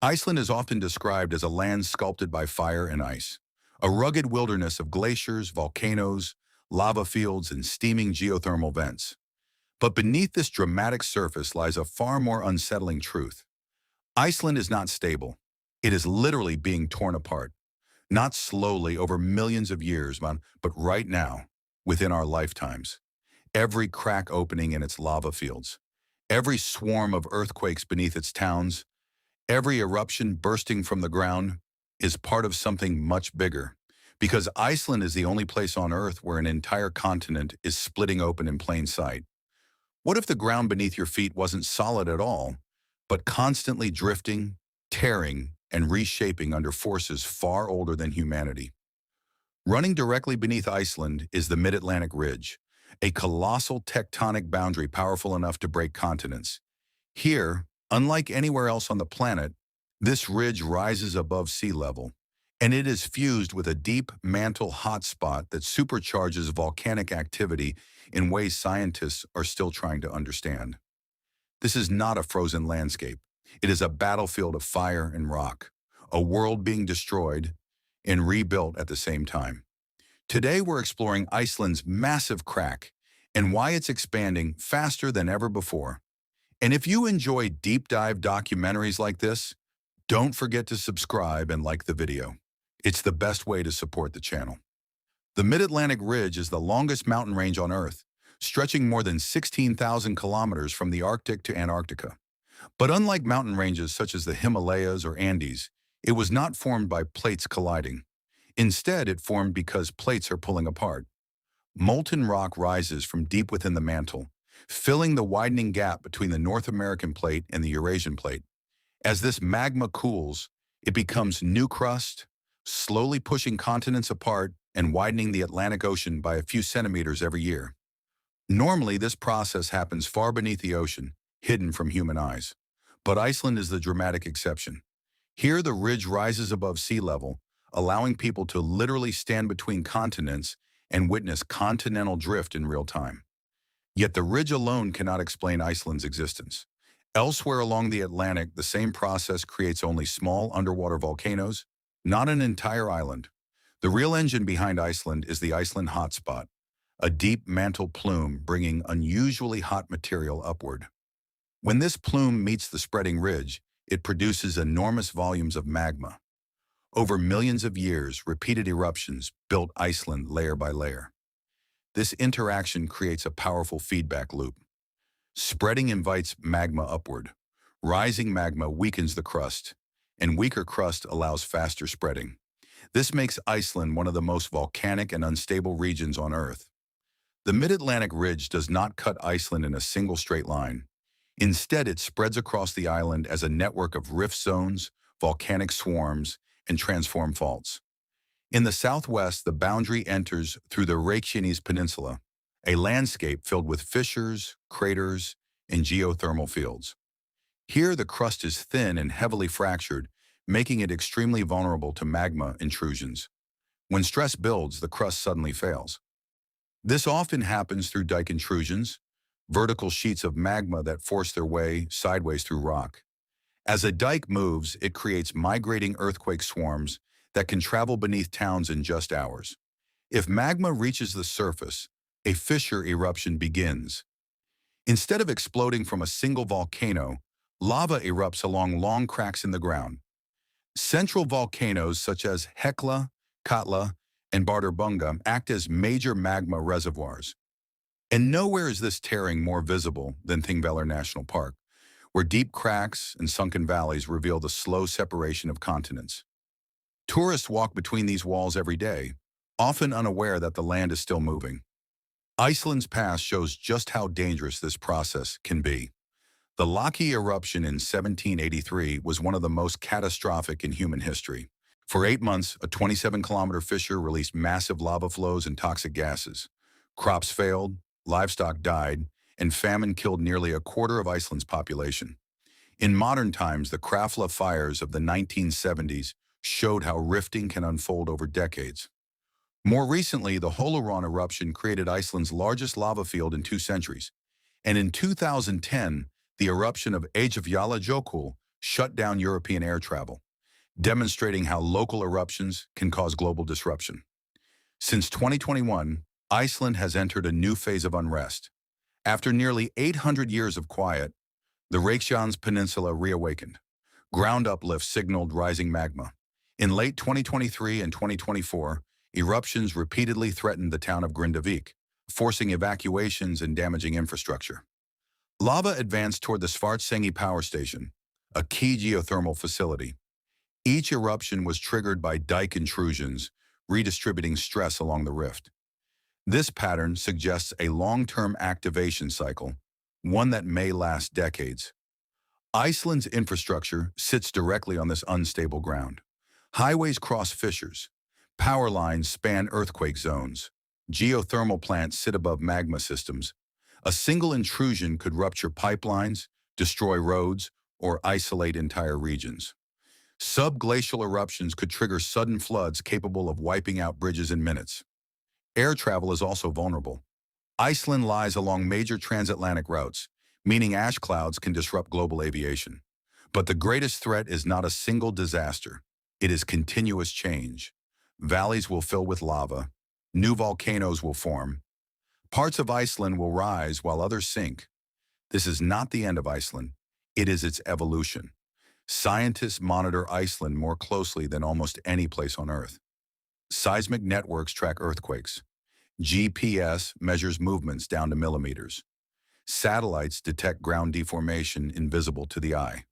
Iceland is often described as a land sculpted by fire and ice, a rugged wilderness of glaciers, volcanoes, lava fields, and steaming geothermal vents. But beneath this dramatic surface lies a far more unsettling truth. Iceland is not stable. It is literally being torn apart, not slowly over millions of years, but right now, within our lifetimes. Every crack opening in its lava fields, every swarm of earthquakes beneath its towns, every eruption bursting from the ground is part of something much bigger. Because Iceland is the only place on Earth where an entire continent is splitting open in plain sight. What if the ground beneath your feet wasn't solid at all, but constantly drifting, tearing, and reshaping under forces far older than humanity? Running directly beneath Iceland is the Mid-Atlantic Ridge, a colossal tectonic boundary powerful enough to break continents. Here, unlike anywhere else on the planet, this ridge rises above sea level, and it is fused with a deep mantle hotspot that supercharges volcanic activity in ways scientists are still trying to understand. This is not a frozen landscape. It is a battlefield of fire and rock, a world being destroyed and rebuilt at the same time. Today we're exploring Iceland's massive crack and why it's expanding faster than ever before. And if you enjoy deep dive documentaries like this, don't forget to subscribe and like the video. It's the best way to support the channel. The Mid-Atlantic Ridge is the longest mountain range on Earth, stretching more than 16,000 kilometers from the Arctic to Antarctica. But unlike mountain ranges such as the Himalayas or Andes, it was not formed by plates colliding. Instead, it formed because plates are pulling apart. Molten rock rises from deep within the mantle, filling the widening gap between the North American plate and the Eurasian plate. As this magma cools, it becomes new crust, slowly pushing continents apart and widening the Atlantic Ocean by a few centimeters every year. Normally, this process happens far beneath the ocean, hidden from human eyes. But Iceland is the dramatic exception. Here, the ridge rises above sea level, allowing people to literally stand between continents and witness continental drift in real time. Yet the ridge alone cannot explain Iceland's existence. Elsewhere along the Atlantic, the same process creates only small underwater volcanoes, not an entire island. The real engine behind Iceland is the Iceland hotspot, a deep mantle plume bringing unusually hot material upward. When this plume meets the spreading ridge, it produces enormous volumes of magma. Over millions of years, repeated eruptions built Iceland layer by layer. This interaction creates a powerful feedback loop. Spreading invites magma upward. Rising magma weakens the crust, and weaker crust allows faster spreading. This makes Iceland one of the most volcanic and unstable regions on Earth. The Mid-Atlantic Ridge does not cut Iceland in a single straight line. Instead, it spreads across the island as a network of rift zones, volcanic swarms, and transform faults. In the southwest, the boundary enters through the Reykjanes Peninsula, a landscape filled with fissures, craters, and geothermal fields. Here, the crust is thin and heavily fractured, making it extremely vulnerable to magma intrusions. When stress builds, the crust suddenly fails. This often happens through dike intrusions, vertical sheets of magma that force their way sideways through rock. As a dike moves, it creates migrating earthquake swarms that can travel beneath towns in just hours. If magma reaches the surface, a fissure eruption begins. Instead of exploding from a single volcano, lava erupts along long cracks in the ground. Central volcanoes such as Hekla, Katla, and Bardarbunga act as major magma reservoirs. And nowhere is this tearing more visible than Thingvellir National Park, where deep cracks and sunken valleys reveal the slow separation of continents. Tourists walk between these walls every day, often unaware that the land is still moving. Iceland's past shows just how dangerous this process can be. The Laki eruption in 1783 was one of the most catastrophic in human history. For 8 months, a 27-kilometer fissure released massive lava flows and toxic gases. Crops failed, livestock died, and famine killed nearly a quarter of Iceland's population. In modern times, the Krafla fires of the 1970s showed how rifting can unfold over decades. More recently, the Holuhraun eruption created Iceland's largest lava field in 2 centuries. And in 2010, the eruption of Eyjafjallajökull shut down European air travel, demonstrating how local eruptions can cause global disruption. Since 2021, Iceland has entered a new phase of unrest. After nearly 800 years of quiet, the Reykjanes Peninsula reawakened. Ground uplift signaled rising magma. In late 2023 and 2024, eruptions repeatedly threatened the town of Grindavik, forcing evacuations and damaging infrastructure. Lava advanced toward the Svartsengi power station, a key geothermal facility. Each eruption was triggered by dike intrusions, redistributing stress along the rift. This pattern suggests a long-term activation cycle, one that may last decades. Iceland's infrastructure sits directly on this unstable ground. Highways cross fissures. Power lines span earthquake zones. Geothermal plants sit above magma systems. A single intrusion could rupture pipelines, destroy roads, or isolate entire regions. Subglacial eruptions could trigger sudden floods capable of wiping out bridges in minutes. Air travel is also vulnerable. Iceland lies along major transatlantic routes, meaning ash clouds can disrupt global aviation. But the greatest threat is not a single disaster. It is continuous change. Valleys will fill with lava. New volcanoes will form. Parts of Iceland will rise while others sink. This is not the end of Iceland. It is its evolution. Scientists monitor Iceland more closely than almost any place on Earth. Seismic networks track earthquakes. GPS measures movements down to millimeters. Satellites detect ground deformation invisible to the eye.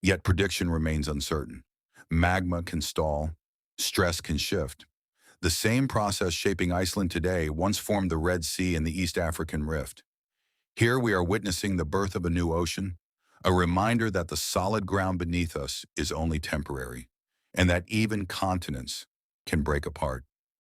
Yet prediction remains uncertain. Magma can stall. Stress can shift. The same process shaping Iceland today once formed the Red Sea and the East African Rift. Here we are witnessing the birth of a new ocean, a reminder that the solid ground beneath us is only temporary, and that even continents can break apart.